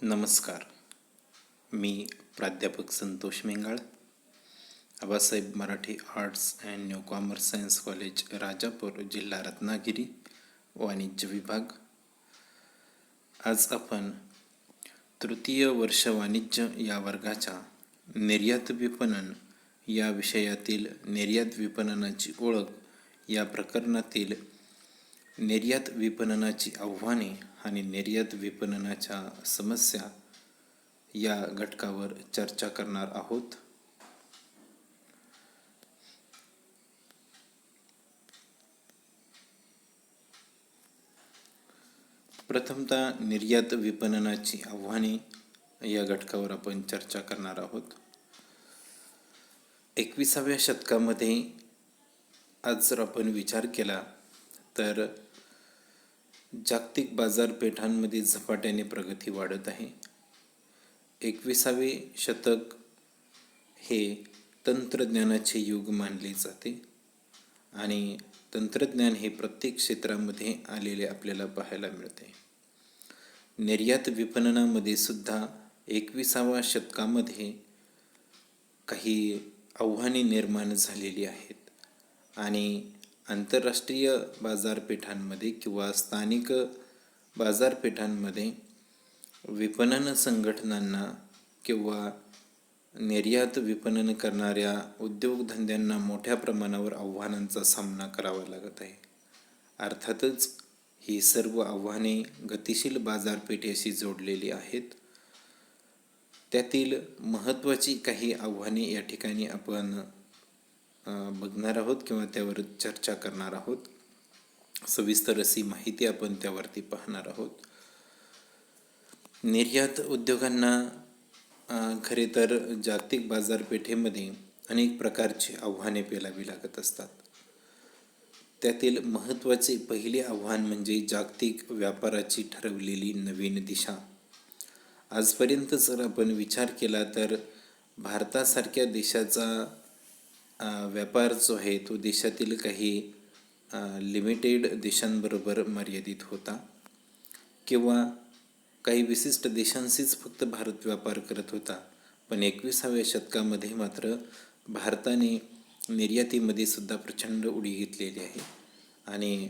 नमस्कार. मी प्राध्यापक Santosh Mengal, Abasaheb Marathi arts and new commerce science college, Rajapur, जिल्हा रत्नागिरी, वाणिज्य विभाग. आज आपण तृतीय वर्ष वाणिज्य या वर्गाच्या निर्यात विपणन या विषयातील निर्यात विपणनाची ओळख या प्रकरणातील निर्यात विपणनाची आव्हाने आणि निर्यात विपणनाच्या समस्या या घटकावर चर्चा करणार आहोत. प्रथमतः निर्यात विपणनाची आव्हाने या घटकावर आपण चर्चा करणार आहोत. 21व्या शतकामध्ये आज जर आपण विचार केला तर जागतिक बाजारपेठांमध्ये झपाट्याने प्रगती वाढत आहे. 21वे शतक हे तंत्रज्ञानाचे युग मानले जाते आणि तंत्रज्ञान हे प्रत्येक क्षेत्रामध्ये आलेले आपल्याला पाहायला मिळते. निर्यात विपणनामध्ये सुद्धा 21व्या शतकामध्ये काही आव्हाने निर्माण झालेली आहेत आणि आंतरराष्ट्रीय बाजारपेठांमध्ये किंवा स्थानिक बाजारपेठांमध्ये विपणन संघटनांना किंवा निर्यात विपणन करणाऱ्या उद्योगधंद्यांना मोठ्या प्रमाणावर आव्हानांचा सामना करावा लागत आहे. अर्थातच ही सर्व आव्हाने गतिशील बाजारपेठेशी जोडलेली आहेत. त्यातील महत्त्वाची काही आव्हाने या ठिकाणी आपण बघणार आहोत किंवा त्यावर चर्चा करणार आहोत. सविस्तर अशी माहिती आपण त्यावरती पाहणार आहोत. निर्यात उद्योगांना खरे तर जागतिक बाजारपेठेमध्ये अनेक प्रकारची आव्हाने पेलावी लागत असतात. त्यातील महत्त्वाचे पहिले आव्हान म्हणजे जागतिक व्यापाराची ठरवलेली नवीन दिशा. आजपर्यंत जर आपण विचार केला तर भारतासारख्या देशाचा व्यापार जो आहे तो देशातील काही लिमिटेड देशांबरोबर मर्यादित होता किंवा काही विशिष्ट देशांशीच फक्त भारत व्यापार करत होता. पण 21व्या शतकामध्ये मात्र भारताने निर्यातीमध्ये सुद्धा प्रचंड उडी घेतलेली आहे आणि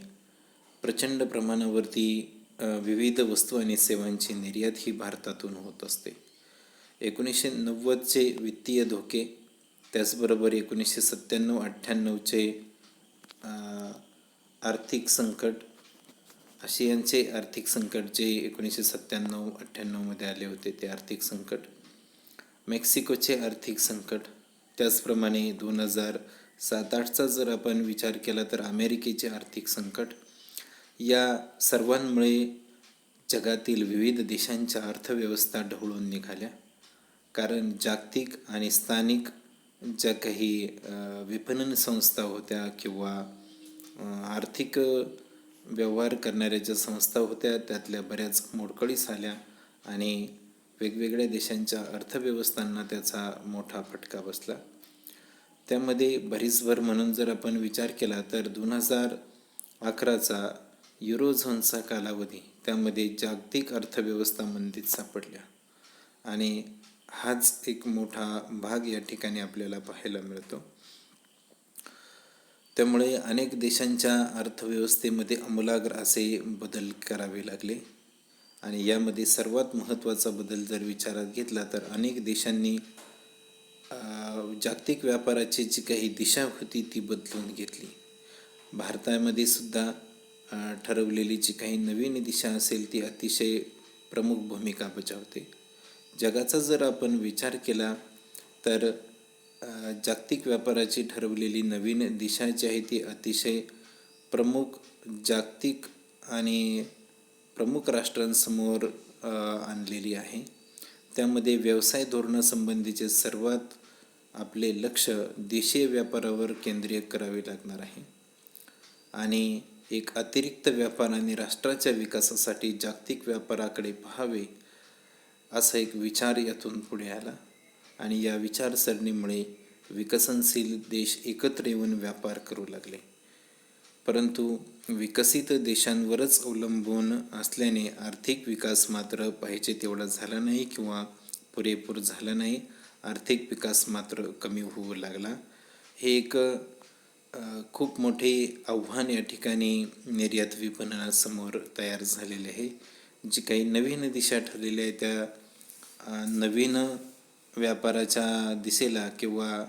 प्रचंड प्रमाणावरती विविध वस्तू आणि सेवांची निर्यात ही भारतातून होत असते. 1990चे वित्तीय धोके, त्याचबरोबर 1997-98चे आर्थिक संकट, आशियाचे आर्थिक संकट जे 1997-98मध्ये आले होते ते आर्थिक संकट, मेक्सिकोचे आर्थिक संकट, त्याचप्रमाणे 2007-08चा जर आपण विचार केला तर अमेरिकेचे आर्थिक संकट, या सर्वांमुळे जगातील विविध देशांच्या अर्थव्यवस्था ढवळून निघाल्या. कारण जागतिक आणि स्थानिक ज्या काही विपणन संस्था होत्या किंवा आर्थिक व्यवहार करणाऱ्या ज्या संस्था होत्या त्यातल्या बऱ्याच मोडकळीस आल्या आणि वेगवेगळ्या देशांच्या अर्थव्यवस्थांना त्याचा मोठा फटका बसला. त्यामध्ये भरीसभर म्हणून जर आपण विचार केला तर 2011चा युरोझोनचा कालावधी, त्यामध्ये जागतिक अर्थव्यवस्था मंदीत सापडल्या आणि हाच एक मोठा भाग या ठिकाणी आपल्याला पाहायला मिळतो. त्यामुळे अनेक देशांच्या अर्थव्यवस्थेमध्ये आमूलाग्र असे बदल करावे लागले आणि यामध्ये सर्वात महत्त्वाचा बदल जर विचारात घेतला तर अनेक देशांनी जागतिक व्यापाराची जी काही दिशा होती ती बदलून घेतली. भारतामध्ये सुद्धा ठरवलेली जी काही नवीन दिशा असेल ती अतिशय प्रमुख भूमिका बजावते. जगाचा जर आपण विचार केला तर जागतिक व्यापाराची ठरवलेली नवीन दिशा जी आहे ती अतिशय प्रमुख जागतिक आणि प्रमुख राष्ट्रांसमोर आणलेली आहे. त्यामध्ये व्यवसाय धोरणासंबंधीचे सर्वात आपले लक्ष देशीय व्यापारावर केंद्रीय करावे लागणार आहे आणि एक अतिरिक्त व्यापार आणि राष्ट्राच्या विकासासाठी जागतिक व्यापाराकडे पाहावे असा एक विचार यातून पुढे आला आणि या विचारसरणीमुळे विकसनशील देश एकत्र येऊन व्यापार करू लागले. परंतु विकसित देशांवरच अवलंबून असल्याने आर्थिक विकास मात्र पाहिजे तेवढा झाला नाही किंवा पुरेपूर झाला नाही. आर्थिक विकास मात्र कमी होऊ लागला. हे एक खूप मोठे आव्हान या ठिकाणी निर्यात विपणनासमोर तयार झालेले आहे. जी काही नवीन दिशा ठरलेल्या आहे त्या नवीन व्यापाराच्या दिशेला किंवा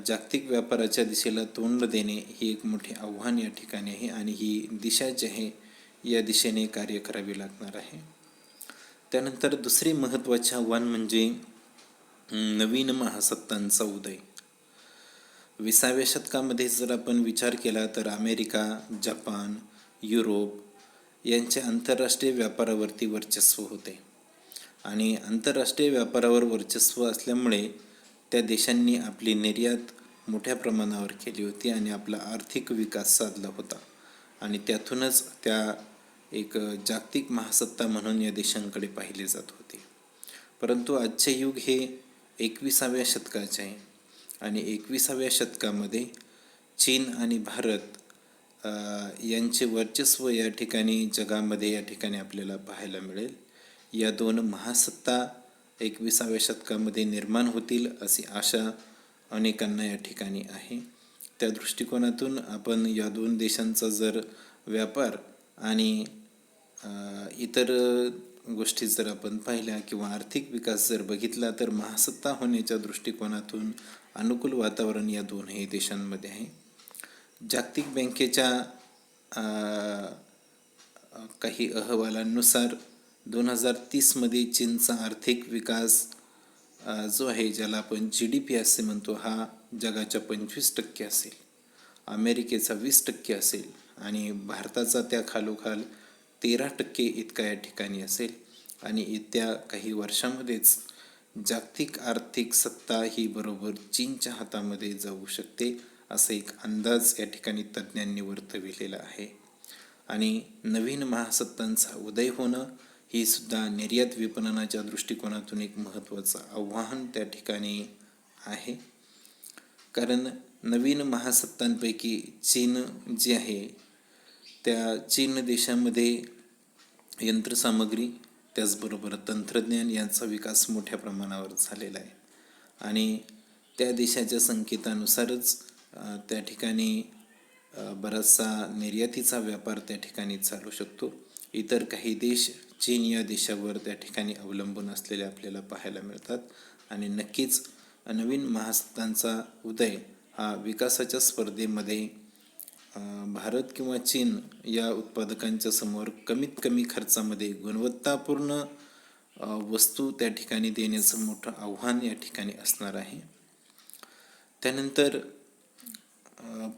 जागतिक व्यापाराच्या दिशेला तोंड देणे ही एक मोठे आव्हान या ठिकाणी आहे आणि ही दिशा जी आहे या दिशेने कार्य करावे लागणार आहे. त्यानंतर दुसरे महत्त्वाचे आव्हान म्हणजे नवीन महासत्तांचा उदय. 20व्या शतकामध्ये जर आपण विचार केला तर अमेरिका, जपान, युरोप यांचे आंतरराष्ट्रीय व्यापारावरती वर्चस्व होते आणि आंतरराष्ट्रीय व्यापारावर वर्चस्व असल्यामुळे त्या देशांनी आपली निर्यात मोठ्या प्रमाणावर केली होती आणि आपला आर्थिक विकास साधला होता आणि त्यातूनच त्या एक जागतिक महासत्ता म्हणून या देशांकडे पाहिले जात होते. परंतु आजचे युग हे 21व्या शतकाचे आहे आणि 21व्या शतकामध्ये चीन आणि भारत यांचे वर्चस्व या ठिकाणी जगामध्ये या ठिकाणी आपल्याला पाहायला मिळेल. या दोन महासत्ता 21व्या शतकामध्ये निर्माण होतील अशी आशा अनेकांना या ठिकाणी आहे. त्या दृष्टिकोनातून आपण या दोन देशांचा जर व्यापार आणि इतर गोष्टी जर आपण पाहिल्या किंवा आर्थिक विकास जर बघितला तर महासत्ता होण्याच्या दृष्टिकोनातून अनुकूल वातावरण या दोनही देशांमध्ये आहे. जागतिक बँकेच्या काही अहवालांनुसार 2030मध्ये चीनचा आर्थिक विकास जो आहे ज्याला आपण GDP असे म्हणतो हा जगाच्या 25% असेल, अमेरिकेचा 20% असेल आणि भारताचा त्या खालोखाल 13% इतका या ठिकाणी असेल आणि येत्या काही वर्षांमध्येच जागतिक आर्थिक सत्ता ही बरोबर चीनच्या हातामध्ये जाऊ शकते असा एक अंदाज या ठिकाणी तज्ज्ञांनी वर्तविलेला आहे. आणि नवीन महासत्तांचा उदय होणं ही सुद्धा निर्यात विपणनाच्या दृष्टिकोनातून एक महत्त्वाचं आव्हान त्या ठिकाणी आहे. कारण नवीन महासत्तांपैकी चीन जी आहे त्या चीन देशामध्ये यंत्रसामग्री त्याचबरोबर तंत्रज्ञान यांचा विकास मोठ्या प्रमाणावर झालेला आहे आणि त्या देशाच्या संकेतानुसारच त्या ठिकाणी बराचसा निर्यातीचा व्यापार त्या ठिकाणी चालू शकतो. इतर काही देश चीन या देशावर त्या ठिकाणी अवलंबून असलेले आपल्याला पाहायला मिळतात आणि नक्कीच नवीन महासत्तांचा उदय हा विकासाच्या स्पर्धेमध्ये भारत किंवा चीन या उत्पादकांच्या समोर कमीत कमी खर्चामध्ये गुणवत्तापूर्ण वस्तू त्या ठिकाणी देण्याचं मोठं आव्हान या ठिकाणी असणार आहे. त्यानंतर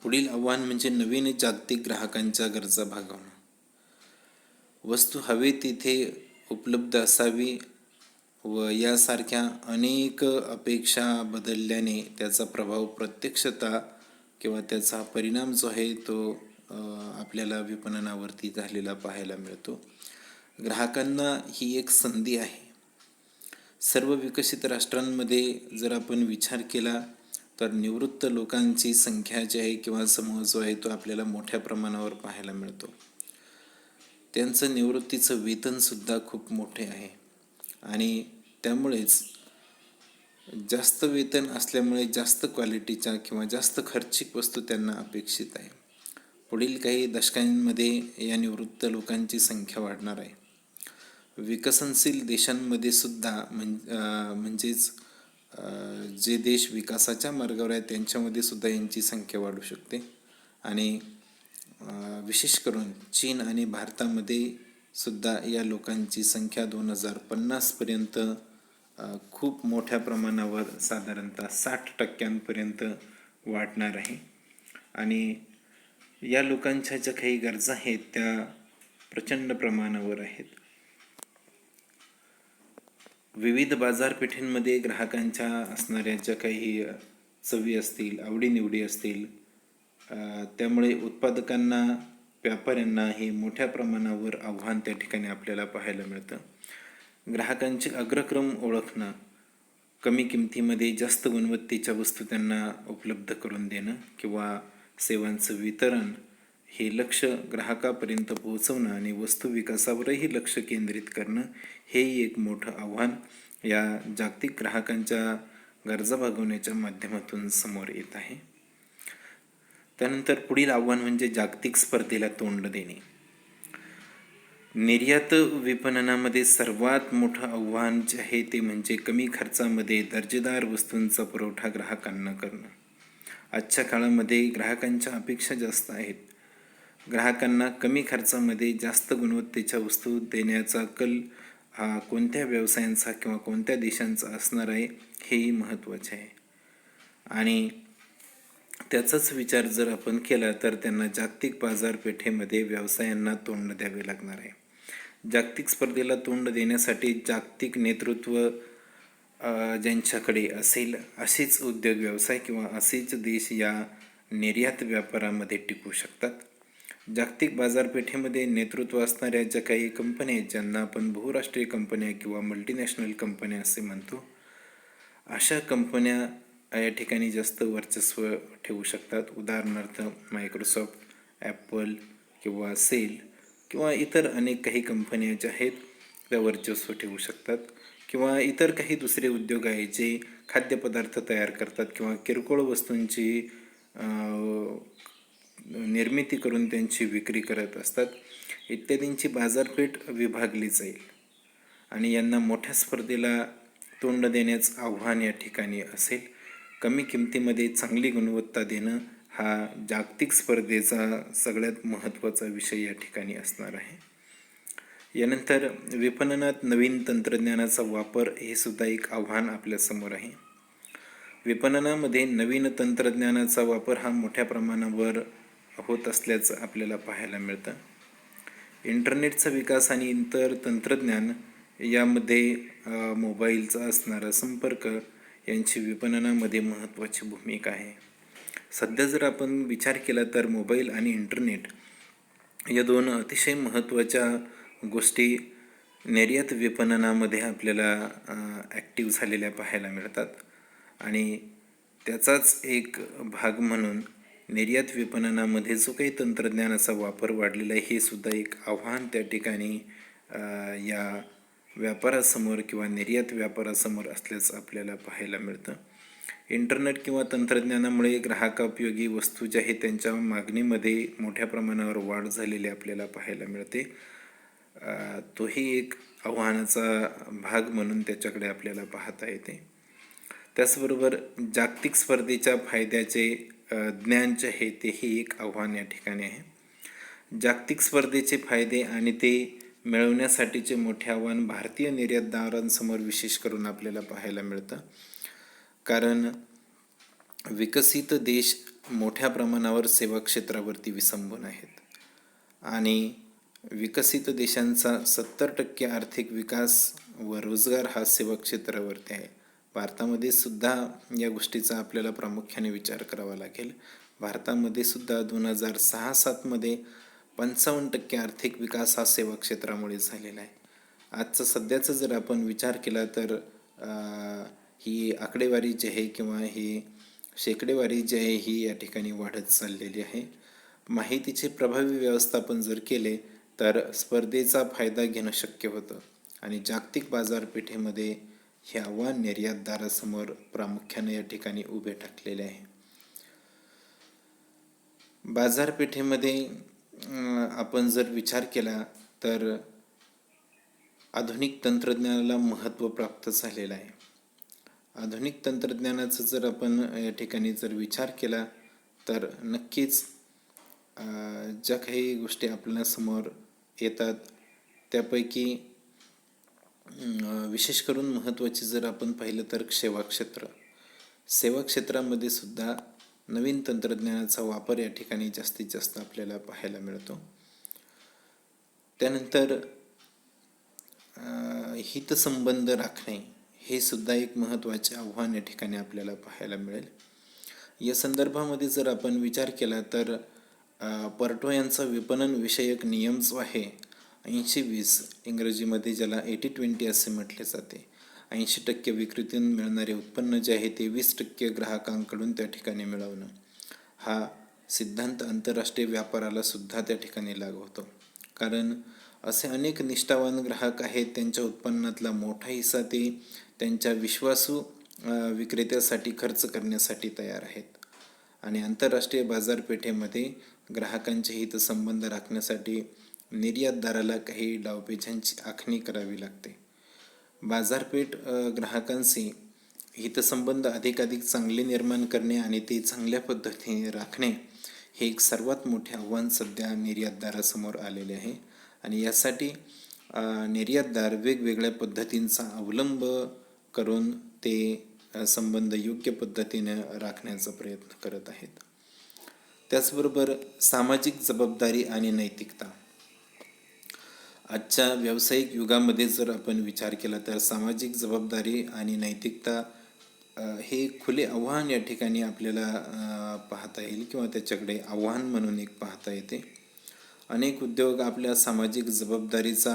पुढील आव्हान म्हणजे नवीन जागतिक ग्राहकांच्या गरजा भागवणं. वस्तू हवे तिथे उपलब्ध असावी व यासारख्या अनेक अपेक्षा बदलल्याने त्याचा प्रभाव प्रत्यक्षता किंवा त्याचा परिणाम जो आहे तो आपल्याला विपणनावरती झालेला पाहायला मिळतो. ग्राहकांना ही एक संधी आहे. सर्व विकसित राष्ट्रांमध्ये जर आपण विचार केला तर निवृत्त लोकांची संख्या जी आहे किंवा समूह जो आहे तो आपल्याला मोठ्या प्रमाणावर पाहायला मिळतो. त्यांचं निवृत्तीचं वेतनसुद्धा खूप मोठे आहे आणि त्यामुळेच जास्त वेतन असल्यामुळे जास्त क्वालिटीच्या किंवा जास्त खर्चिक वस्तू त्यांना अपेक्षित आहे. पुढील काही दशकांमध्ये या निवृत्त लोकांची संख्या वाढणार आहे. विकसनशील देशांमध्ये सुद्धा म्हणजेच जे देश विकासाच्या मार्गावर आहेत त्यांच्यामध्ये सुद्धा यांची संख्या वाढू शकते आणि विशेष करून चीन आणि भारतामध्ये सुद्धा या लोकांची संख्या 2050पर्यंत खूप मोठ्या प्रमाणावर साधारणतः 60% वाढणार आहे आणि या लोकांच्या ज्या काही गरजा आहेत त्या प्रचंड प्रमाणावर आहेत. विविध बाजारपेठेंमध्ये ग्राहकांच्या असणाऱ्या ज्या काही चवी असतील, आवडीनिवडी असतील, त्यामुळे उत्पादकांना, व्यापाऱ्यांना हे मोठ्या प्रमाणावर आव्हान त्या ठिकाणी आपल्याला पाहायला मिळतं. ग्राहकांचे अग्रक्रम ओळखणं, कमी किमतीमध्ये जास्त गुणवत्तेच्या वस्तू त्यांना उपलब्ध करून देणं किंवा सेवांचं वितरण हे लक्ष ग्राहकापर्यंत पोहोचवणं आणि वस्तू विकासावरही लक्ष केंद्रित करणं हेही एक मोठं आव्हान या जागतिक ग्राहकांच्या गरजा भागवण्याच्या माध्यमातून समोर येत आहे. त्यानंतर पुढील आव्हान म्हणजे जागतिक स्पर्धेला तोंड देणे. निर्यात विपणनामध्ये सर्वात मोठं आव्हान जे आहे ते म्हणजे कमी खर्चामध्ये दर्जेदार वस्तूंचा पुरवठा ग्राहकांना करणं. आजच्या काळामध्ये ग्राहकांच्या अपेक्षा जास्त आहेत. ग्राहकांना कमी खर्चामध्ये जास्त गुणवत्तेच्या वस्तू देण्याचा कल हा कोणत्या व्यवसायांचा किंवा कोणत्या देशांचा असणार आहे हेही महत्त्वाचे आहे. आणि त्याचाच विचार जर आपण केला तर त्यांना जागतिक बाजारपेठेमध्ये व्यवसायांना तोंड द्यावे लागणार आहे. जागतिक स्पर्धेला तोंड देण्यासाठी जागतिक नेतृत्व ज्यांच्याकडे असेल असेच उद्योग व्यवसाय किंवा असेच देश या निर्यात व्यापारामध्ये टिकू शकतात. जागतिक बाजारपेठेमध्ये नेतृत्व असणाऱ्या ज्या काही कंपन्या आहेत, ज्यांना आपण बहुराष्ट्रीय कंपन्या किंवा मल्टीनॅशनल कंपन्या असे म्हणतो, अशा कंपन्या या ठिकाणी जास्त वर्चस्व ठेवू शकतात. उदाहरणार्थ मायक्रोसॉफ्ट, ॲपल किंवा सेल किंवा इतर अनेक काही कंपन्या ज्या आहेत त्या वर्चस्व ठेवू शकतात. किंवा इतर काही दुसरे उद्योग आहेत जे खाद्यपदार्थ तयार करतात किंवा किरकोळ वस्तूंची निर्मिती करून त्यांची विक्री करत असतात. इत्यादींची बाजारपेठ विभागली जाईल आणि यांना मोठ्या स्पर्धेला तोंड देण्याचं आव्हान या ठिकाणी असेल. कमी किमतीमध्ये चांगली गुणवत्ता देणं हा जागतिक स्पर्धेचा सगळ्यात महत्त्वाचा विषय या ठिकाणी असणार आहे. यानंतर विपणनात नवीन तंत्रज्ञानाचा वापर हे सुद्धा एक आव्हान आपल्यासमोर आहे. विपणनामध्ये नवीन तंत्रज्ञानाचा वापर हा मोठ्या प्रमाणावर होत असल्याचं आपल्याला पाहायला मिळतं. इंटरनेटचा विकास आणि इतर तंत्रज्ञान यामध्ये मोबाईलचा असणारा संपर्क यांची विपणनामध्ये महत्त्वाची भूमिका आहे. सध्या जर आपण विचार केला तर मोबाईल आणि इंटरनेट या दोन अतिशय महत्त्वाच्या गोष्टी निर्यात विपणनामध्ये आपल्याला ॲक्टिव्ह झालेल्या पाहायला मिळतात. आणि त्याचाच एक भाग म्हणून निर्यात विपणनामध्ये जो काही तंत्रज्ञानाचा वापर वाढलेला आहे हे सुद्धा एक आव्हान त्या ठिकाणी या व्यापारासमोर किंवा निर्यात व्यापारासमोर असल्याचं आपल्याला पाहायला मिळतं. इंटरनेट किंवा तंत्रज्ञानामुळे ग्राहकोपयोगी वस्तू ज्या आहेत त्यांच्या मागणीमध्ये मोठ्या प्रमाणावर वाढ झालेली आपल्याला पाहायला मिळते. तोही एक आव्हानाचा भाग म्हणून त्याच्याकडे आपल्याला पाहता येते. त्याचबरोबर जागतिक स्पर्धेच्या फायद्याचे ज्ञान जे आहे तेही एक आव्हान या ठिकाणी आहे. जागतिक स्पर्धेचे फायदे आणि ते मिळवण्यासाठीचे मोठे आव्हान भारतीय निर्यातदारांसमोर विशेष करून आपल्याला पाहायला मिळतं. कारण विकसित देश मोठ्या प्रमाणावर सेवा क्षेत्रावरती विसंबून आहेत आणि विकसित देशांचा 70% आर्थिक विकास व रोजगार हा सेवा क्षेत्रावरती आहे. भारतामध्ये सुद्धा या गोष्टीचा आपल्याला प्रामुख्याने विचार करावा लागेल. भारतामध्ये सुद्धा 2006-07मध्ये 55% आर्थिक विकास हा सेवा क्षेत्रामुळे झालेला आहे. आजचा सध्याचा जर आपण विचार केला तर ही आकडेवारी जी आहे किंवा ही शेकडेवारी जी आहे ही या ठिकाणी वाढत चाललेली आहे. माहितीचे प्रभावी व्यवस्थापन जर केले तर स्पर्धेचा फायदा घेणं शक्य होतं आणि जागतिक बाजारपेठेमध्ये हे आव्हान निर्यातदारासमोर प्रामुख्याने या ठिकाणी उभे ठाकलेले आहे. बाजारपेठेमध्ये आपण जर विचार केला तर आधुनिक तंत्रज्ञानाला महत्त्व प्राप्त झालेलं आहे. आधुनिक तंत्रज्ञानाचा जर आपण या ठिकाणी जर विचार केला तर नक्कीच ज्या काही गोष्टी आपल्यासमोर येतात त्यापैकी विशेष करून महत्त्वाची जर आपण पाहिलं तर सेवा क्षेत्रामध्ये सुद्धा नवीन तंत्रज्ञानाचा वापर या ठिकाणी जास्तीत जास्त आपल्याला पाहायला मिळतो. त्यानंतर हितसंबंध राखणे हे सुद्धा एक महत्त्वाचे आव्हान या ठिकाणी आपल्याला पाहायला मिळेल. या संदर्भामध्ये जर आपण विचार केला तर पर्टो यांचा विपणन विषयक नियम जो आहे 80-20 इंग्रजीमध्ये ज्याला 80-20 असे म्हटले जाते. 80% विक्रीतून मिळणारे उत्पन्न जे आहे ते 20% ग्राहकांकडून त्या ठिकाणी मिळवणं हा सिद्धांत आंतरराष्ट्रीय व्यापाराला सुद्धा त्या ठिकाणी लागू होतो. कारण असे अनेक निष्ठावान ग्राहक आहेत, त्यांच्या उत्पन्नातला मोठा हिस्सा ते त्यांच्या विश्वासू विक्रेत्यासाठी खर्च करण्यासाठी तयार आहेत. आणि आंतरराष्ट्रीय बाजारपेठेमध्ये ग्राहकांचे हितसंबंध राखण्यासाठी निर्यातदाराला काही डावपेचांची आखणी करावी लागते. बाजारपेठ ग्राहकांशी हितसंबंध अधिकाधिक चांगले निर्माण करणे आणि ते चांगल्या पद्धतीने राखणे हे एक सर्वात मोठे आव्हान सध्या निर्यातदारासमोर आलेले आहे. आणि यासाठी निर्यातदार वेगवेगळ्या पद्धतींचा अवलंब करून ते संबंध योग्य पद्धतीने राखण्याचा प्रयत्न करत आहेत. त्याचबरोबर सामाजिक जबाबदारी आणि नैतिकता. आजच्या व्यावसायिक युगामध्ये जर आपण विचार केला तर सामाजिक जबाबदारी आणि नैतिकता हे खुले आव्हान या ठिकाणी आपल्याला पाहता येईल किंवा त्याच्याकडे आव्हान म्हणून एक पाहता येते. अनेक उद्योग आपल्या सामाजिक जबाबदारीचा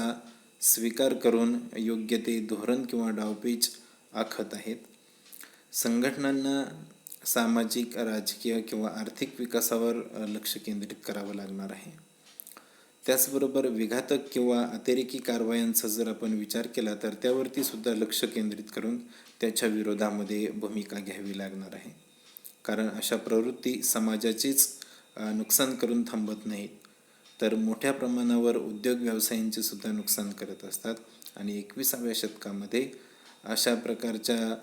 स्वीकार करून योग्य ते धोरण किंवा डावपेच आखत आहेत. संघटनांना सामाजिक, राजकीय किंवा आर्थिक विकासावर लक्ष केंद्रित करावं लागणार आहे. त्याचबरोबर विघातक किंवा अतिरेकी कारवायांचा जर आपण विचार केला तर त्यावरती सुद्धा लक्ष केंद्रित करून त्याच्या विरोधामध्ये भूमिका घ्यावी लागणार आहे. कारण अशा प्रवृत्ती समाजाचेच नुकसान करून थांबत नाहीत, तर मोठ्या प्रमाणावर उद्योग व्यवसायांचे सुद्धा नुकसान करत असतात. आणि 21व्या शतकामध्ये अशा प्रकारच्या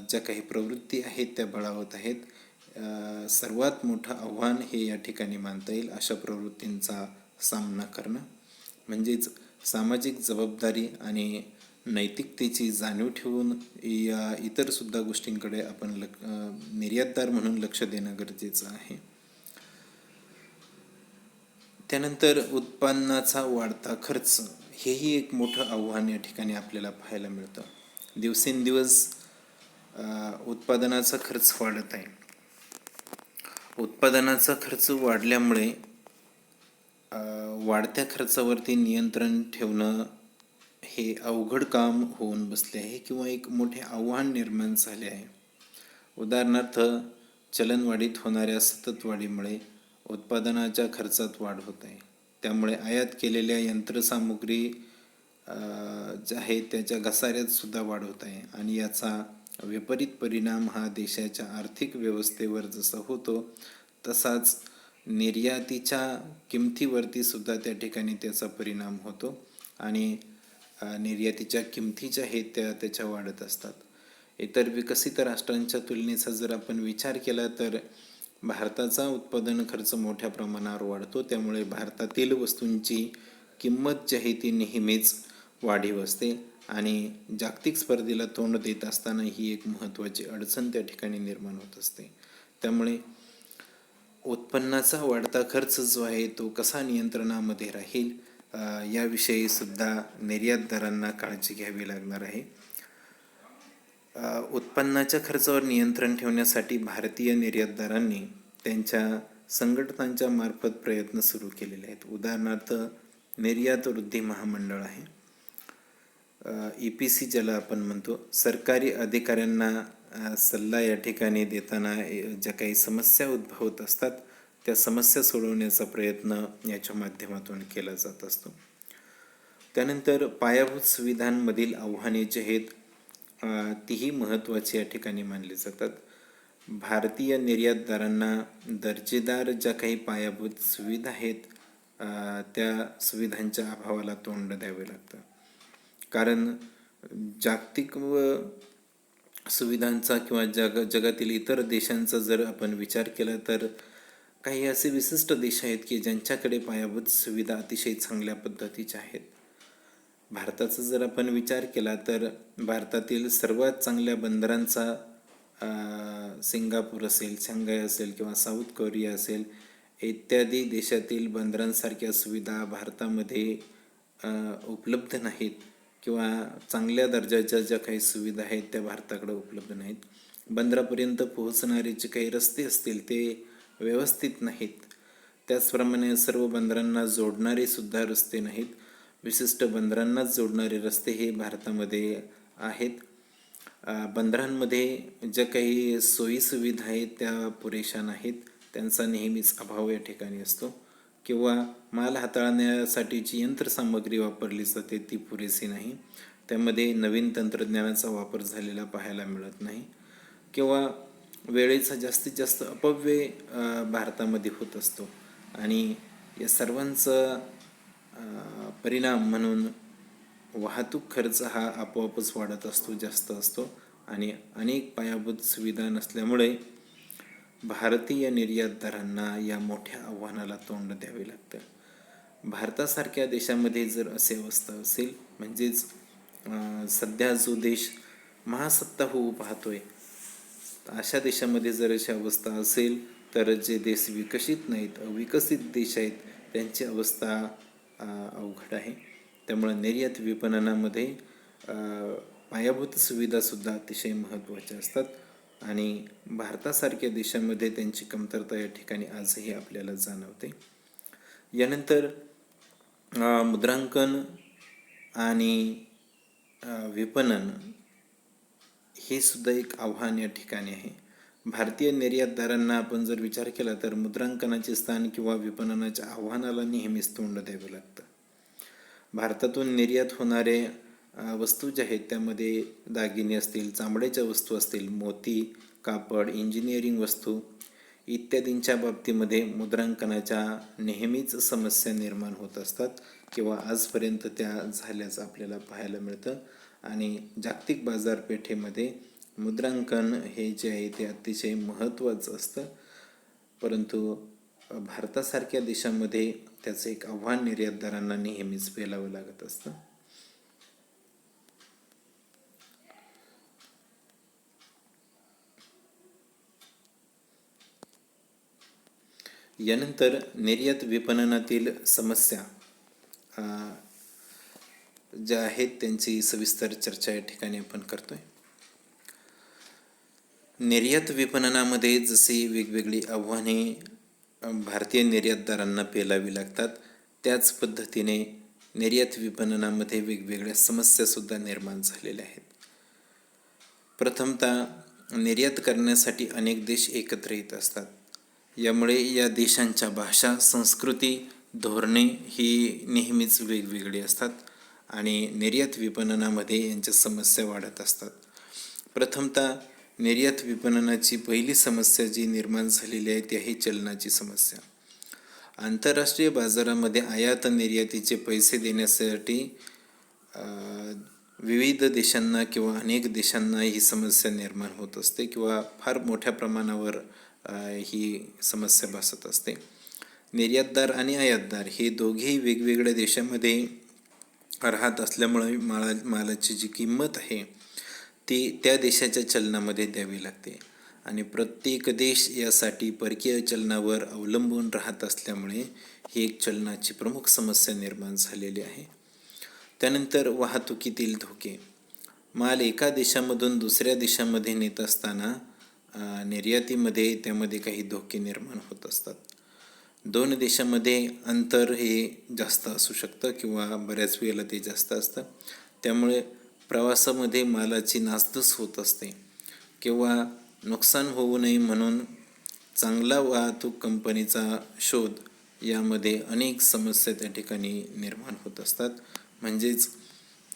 ज्या काही प्रवृत्ती आहेत त्या बळावत आहेत. सर्वात मोठं आव्हान हे या ठिकाणी मानता येईल अशा प्रवृत्तींचा सामना करणं. म्हणजेच सामाजिक जबाबदारी आणि नैतिकतेची जाणीव ठेवून या इतरसुद्धा गोष्टींकडे आपण निर्यातदार म्हणून लक्ष देणं गरजेचं आहे. त्यानंतर उत्पन्नाचा वाढता खर्च हेही एक मोठं आव्हान या ठिकाणी आपल्याला पाहायला मिळतं. दिवसेंदिवस उत्पादनाचा खर्च वाढत आहे. उत्पादनाचा खर्च वाढल्यामुळे वाढत्या खर्चावरती नियंत्रण ठेवणं हे अवघड काम होऊन बसले आहे किंवा एक मोठे आव्हान निर्माण झाले आहे. उदाहरणार्थ चलनवाढीत होणाऱ्या सतत वाढीमुळे उत्पादनाच्या खर्चात वाढ होत आहे. त्यामुळे आयात केलेल्या यंत्रसामुग्री ज्या आहेत त्याच्या घसाऱ्यात सुद्धा वाढ होत आहे. आणि याचा विपरीत परिणाम हा देशाच्या आर्थिक व्यवस्थेवर जसा होतो तसाच निर्यातीच्या किमतीवरती सुद्धा त्या ठिकाणी त्याचा परिणाम होतो. आणि निर्यातीच्या किमती ज्या आहेत त्याच्या वाढत असतात. इतर विकसित राष्ट्रांच्या तुलनेचा जर आपण विचार केला तर भारताचा उत्पादन खर्च मोठ्या प्रमाणावर वाढतो. त्यामुळे भारतातील वस्तूंची किंमत जी आहे ती नेहमीच वाढीव असते आणि जागतिक स्पर्धेला तोंड देत असताना ही एक महत्त्वाची अडचण त्या ठिकाणी निर्माण होत असते. त्यामुळे उत्पन्नाचा वाढता खर्च जो आहे तो कसा नियंत्रणामध्ये राहील याविषयी सुद्धा निर्यातदारांना काळजी घ्यावी लागणार आहे. उत्पन्नाच्या खर्चावर नियंत्रण ठेवण्यासाठी भारतीय निर्यातदारांनी त्यांच्या संघटनांच्या मार्फत प्रयत्न सुरू केलेले आहेत. उदाहरणार्थ निर्यात वृद्धी महामंडळ आहे, EPC ज्याला आपण म्हणतो. सरकारी अधिकाऱ्यांना सल्ला या ठिकाणी देताना ज्या काही समस्या उद्भवत असतात त्या समस्या सोडवण्याचा प्रयत्न याच्या माध्यमातून केला जात असतो. त्यानंतर पायाभूत सुविधांमधील आव्हाने जे आहेत तीही महत्त्वाची या ठिकाणी मानली जातात. भारतीय निर्यातदारांना दर्जेदार ज्या काही पायाभूत सुविधा आहेत त्या सुविधांच्या अभावाला तोंड द्यावे लागतं. कारण जागतिक सुविधांचा किंवा जगातील इतर देशांचा जर आपण विचार केला तर काही असे विशिष्ट देश आहेत की ज्यांच्याकडे पायाभूत सुविधा अतिशय चांगल्या पद्धतीच्या आहेत. भारताचा जर आपण विचार केला तर भारतातील सर्वात चांगल्या बंदरांचा सिंगापूर असेल, शांघाय असेल किंवा साऊथ कोरिया असेल इत्यादी देशातील बंदरांसारख्या सुविधा भारतामध्ये उपलब्ध नाहीत किंवा चांगल्या दर्जाच्या ज्या काही सुविधा आहेत त्या भारताकडे उपलब्ध नाहीत. बंदरापर्यंत पोहोचणारे जे काही रस्ते असतील ते व्यवस्थित नाहीत. त्याचप्रमाणे सर्व बंदरांना जोडणारे सुद्धा रस्ते नाहीत. विशिष्ट बंदरांनाच जोडणारे रस्ते हे भारतामध्ये आहेत. बंदरांमध्ये ज्या काही सोयीसुविधा आहेत त्या पुरेशा नाहीत. त्यांचा नेहमीच अभाव या ठिकाणी असतो, किंवा माल हाताळण्यासाठी जी यंत्रसामग्री वापरली जाते ती पुरेशी नाही, त्यामध्ये नवीन तंत्रज्ञानाचा वापर झालेला पाहायला मिळत नाही, किंवा वेळेचा जास्तीत जास्त अपव्यय भारतामध्ये होत असतो. आणि या सर्वांचा परिणाम म्हणून वाहतूक खर्च हा आपोआपच वाढत असतो, जास्त असतो, आणि अनेक पायाभूत सुविधा नसल्यामुळे भारतीय निर्यातदारांना या मोठ्या आव्हानाला तोंड द्यावे लागतं. भारतासारख्या देशामध्ये जर अशी अवस्था असेल, म्हणजेच सध्या जो देश महासत्ता होऊ पाहतोय, अशा देशामध्ये जर अशी अवस्था असेल तर जे देश विकसित नाहीत, अविकसित देश आहेत, त्यांची अवस्था अवघड आहे. त्यामुळे निर्यात विपणनामध्ये पायाभूत सुविधासुद्धा अतिशय महत्त्वाच्या असतात, आणि भारतासारख्या देशामध्ये त्यांची कमतरता या ठिकाणी आजही आपल्याला जाणवते. यानंतर मुद्रांकन आणि विपणन हे सुद्धा एक आव्हान या ठिकाणी आहे. भारतीय निर्यातदारांना आपण जर विचार केला तर मुद्रांकनाचे स्थान किंवा विपणनाच्या आव्हानाला नेहमीच तोंड द्यावं लागतं. भारतातून निर्यात होणारे वस्तू ज्या आहेत त्यामध्ये दागिने असतील, चामड्याच्या वस्तू असतील, मोती, कापड, इंजिनिअरिंग वस्तू इत्यादींच्या बाबतीमध्ये मुद्रांकनाच्या नेहमीच समस्या निर्माण होत असतात, किंवा आजपर्यंत त्या झाल्याचं आपल्याला पाहायला मिळतं. आणि जागतिक बाजारपेठेमध्ये मुद्रांकन हे जे आहे ते अतिशय महत्त्वाचं असतं, परंतु भारतासारख्या देशामध्ये त्याचं एक आव्हान निर्यातदारांना नेहमीच पेलावं लागत असतं. यानंतर निर्यात विपणनातील समस्या ज्या आहेत त्यांची सविस्तर चर्चा या ठिकाणी आपण करतोय. निर्यात विपणनामध्ये जसे वेगवेगळी आव्हाने भारतीय निर्यातदारांना पेलावी लागतात, त्याच पद्धतीने निर्यात विपणनामध्ये वेगवेगळ्या समस्यासुद्धा निर्माण झालेल्या आहेत. प्रथमतः निर्यात करण्यासाठी अनेक देश एकत्र येत असतात. यामुळे या देशांच्या भाषा, संस्कृती, धोरणे ही नेहमीच वेगवेगळी असतात आणि निर्यात विपणनामध्ये यांच्या समस्या वाढत असतात. प्रथमतः निर्यात विपणनाची पहिली समस्या जी निर्माण झालेली आहे ती आहे चलनाची समस्या. आंतरराष्ट्रीय बाजारामध्ये आयात निर्यातीचे पैसे देण्यासाठी विविध देशांना किंवा अनेक देशांना ही समस्या निर्माण होत असते, किंवा फार मोठ्या प्रमाणावर ही समस्या भासत असते. निर्यातदार आणि आयातदार हे दोघेही वेगवेगळ्या देशामध्ये राहत असल्यामुळे मालाची जी किंमत आहे ती त्या देशाच्या चलनामध्ये द्यावी लागते, आणि प्रत्येक देश यासाठी परकीय चलनावर अवलंबून राहत असल्यामुळे ही एक चलनाची प्रमुख समस्या निर्माण झालेली आहे. त्यानंतर वाहतुकीतील धोके. माल एका देशामधून दुसऱ्या देशामध्ये नेत असताना निर्यातीमध्ये त्यामध्ये काही धोके निर्माण होत असतात. दोन देशामध्ये अंतर हे जास्त असू शकतं, किंवा बऱ्याच वेळेला ते जास्त असतं, त्यामुळे प्रवासामध्ये मालाची नासधूस होत असते, किंवा नुकसान होऊ नये म्हणून चांगला वाहतूक कंपनीचा शोध यामध्ये अनेक समस्या त्या ठिकाणी निर्माण होत असतात. म्हणजेच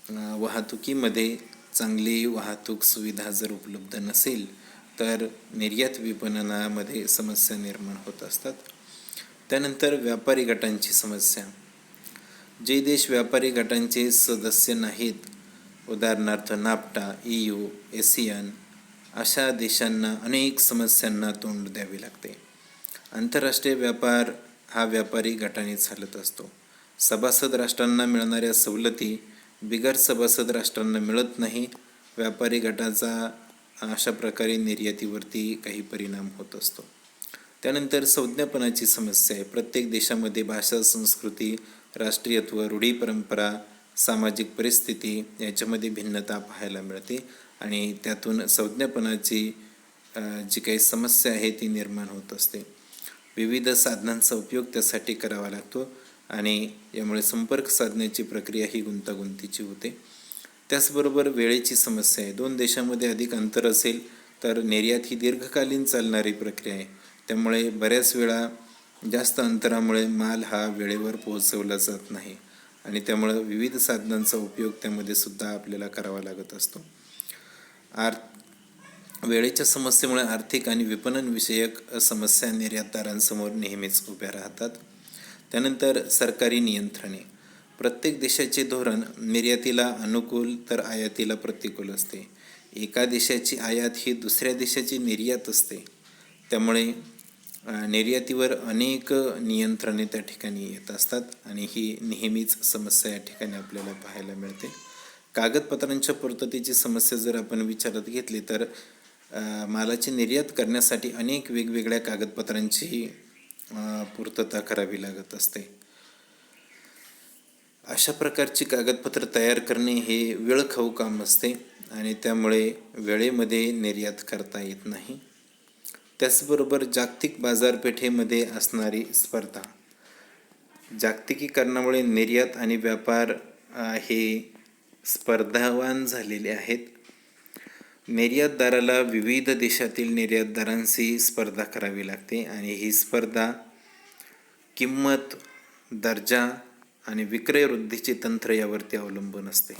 वाहतुकीमध्ये चांगली वाहतूक सुविधा जर उपलब्ध नसेल तर निर्यात विपणनामध्ये समस्या निर्माण होत असतात. त्यानंतर व्यापारी गटांची समस्या. जे देश व्यापारी गटांचे सदस्य नाहीत, उदाहरणार्थ नाफ्टा, EU, ASEAN, अशा देशांना अनेक समस्यांना तोंड द्यावे लागते. आंतरराष्ट्रीय व्यापार हा व्यापारी गटाने चालत असतो. सभासद राष्ट्रांना मिळणाऱ्या सवलती बिगर सभासद राष्ट्रांना मिळत नाही. व्यापारी गटाचा अशा प्रकारे निर्यातीवरती काही परिणाम होत असतो. त्यानंतर संज्ञापनाची समस्या आहे. प्रत्येक देशामध्ये भाषा, संस्कृती, राष्ट्रीयत्व, रूढी, परंपरा, सामाजिक परिस्थिती याच्यामध्ये भिन्नता पाहायला मिळते, आणि त्यातून संज्ञापनाची जी काही समस्या आहे ती निर्माण होत असते. विविध साधनांचा उपयोग त्यासाठी करावा लागतो, आणि यामुळे संपर्क साधण्याची प्रक्रिया ही गुंतागुंतीची होते. त्याचबरोबर वेळेची समस्या आहे. दोन देशामध्ये अधिक अंतर असेल तर निर्यात ही दीर्घकालीन चालणारी प्रक्रिया आहे, त्यामुळे बऱ्याच वेळा जास्त अंतरामुळे माल हा वेळेवर पोहोचवला जात नाही आणि त्यामुळे विविध साधनांचा उपयोग त्यामध्ये सुद्धा आपल्याला करावा लागत असतो. वेळेच्या समस्येमुळे आर्थिक आणि विपणन विषयक समस्या निर्यातदारांसमोर नेहमीच उभ्या राहतात. त्यानंतर सरकारी नियंत्रणे. प्रत्येक देशाचे धोरण निर्यातीला अनुकूल तर आयातीला प्रतिकूल असते. एका देशाची आयात ही दुसऱ्या देशाची निर्यात असते. त्यामुळे निर्यातीवर अनेक नियंत्रणे त्या ठिकाणी येत असतात आणि ही नेहमीच समस्या या ठिकाणी आपल्याला पाहायला मिळते. कागदपत्रांच्या पूर्ततेची समस्या जर आपण विचारात घेतली तर मालाची निर्यात करण्यासाठी अनेक वेगवेगळ्या कागदपत्रांची पूर्तता करावी लागत असते. अशा प्रकारची कागदपत्र तयार करणे हे वेळखाऊ काम असते आणि त्यामुळे वेळेमध्ये निर्यात करता येत नाही. त्याचबरोबर जागतिक बाजारपेठेमध्ये असणारी स्पर्धा. जागतिकीकरणामुळे निर्यात आणि व्यापार हे स्पर्धावान झालेले आहेत. निर्यातदाराला विविध देशातील निर्यातदारांशी स्पर्धा करावी लागते आणि ही स्पर्धा किंमत, दर्जा आणि विक्रय वृद्धीचे तंत्र यावरती अवलंबून असते.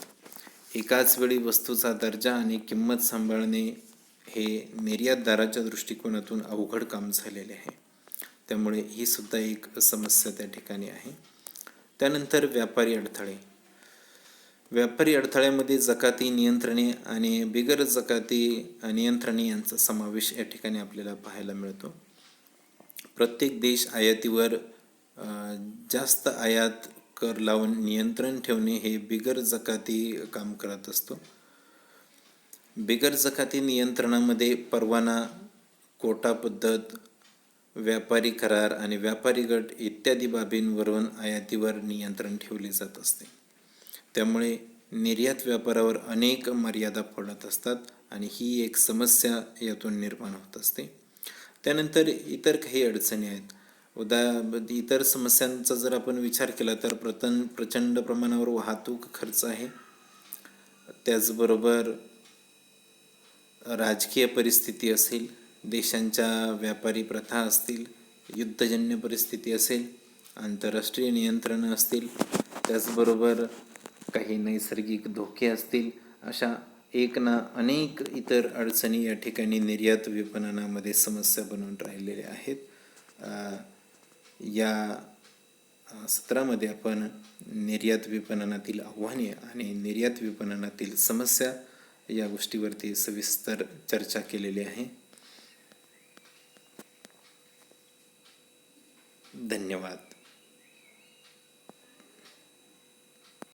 एकाच वेळी वस्तूचा दर्जा आणि किंमत सांभाळणे हे निर्यातदाराच्या दृष्टिकोनातून अवघड काम झालेले आहे. त्यामुळे ही सुद्धा एक समस्या त्या ठिकाणी आहे. त्यानंतर व्यापारी अडथळे. व्यापारी अडथळ्यामध्ये जकाती नियंत्रणे आणि बिगर जकाती नियंत्रणे यांचा समावेश या ठिकाणी आपल्याला पाहायला मिळतो. प्रत्येक देश आयातीवर जास्त आयात कर लावून नियंत्रण ठेवणे हे बिगर जकाती काम करत असतो. बिगर जकाती नियंत्रणामध्ये परवाना, कोटा पद्धत, व्यापारी करार आणि व्यापारी गट इत्यादी बाबींवरून आयातीवर नियंत्रण ठेवले जात असते. त्यामुळे निर्यात व्यापारावर अनेक मर्यादा पडत असतात आणि ही एक समस्या यातून निर्माण होत असते. त्यानंतर इतर काही अडचणी आहेत. इतर समस्यांचा जर आपण विचार केला तर प्रचंड प्रमाणावर वाहतूक खर्च आहे. त्याचबरोबर राजकीय परिस्थिती असेल, देशांच्या व्यापारी प्रथा असतील, युद्धजन्य परिस्थिती असेल, आंतरराष्ट्रीय नियंत्रणं असतील, त्याचबरोबर काही नैसर्गिक धोके असतील, अशा एक ना अनेक इतर अडचणी या ठिकाणी निर्यात विपणनामध्ये समस्या बनून राहिलेल्या आहेत. या सत्रामध्ये आपण निर्यात विपणनातील आव्हाने आणि निर्यात विपणनातील समस्या या गोष्टीवरती सविस्तर चर्चा केलेली आहे. धन्यवाद.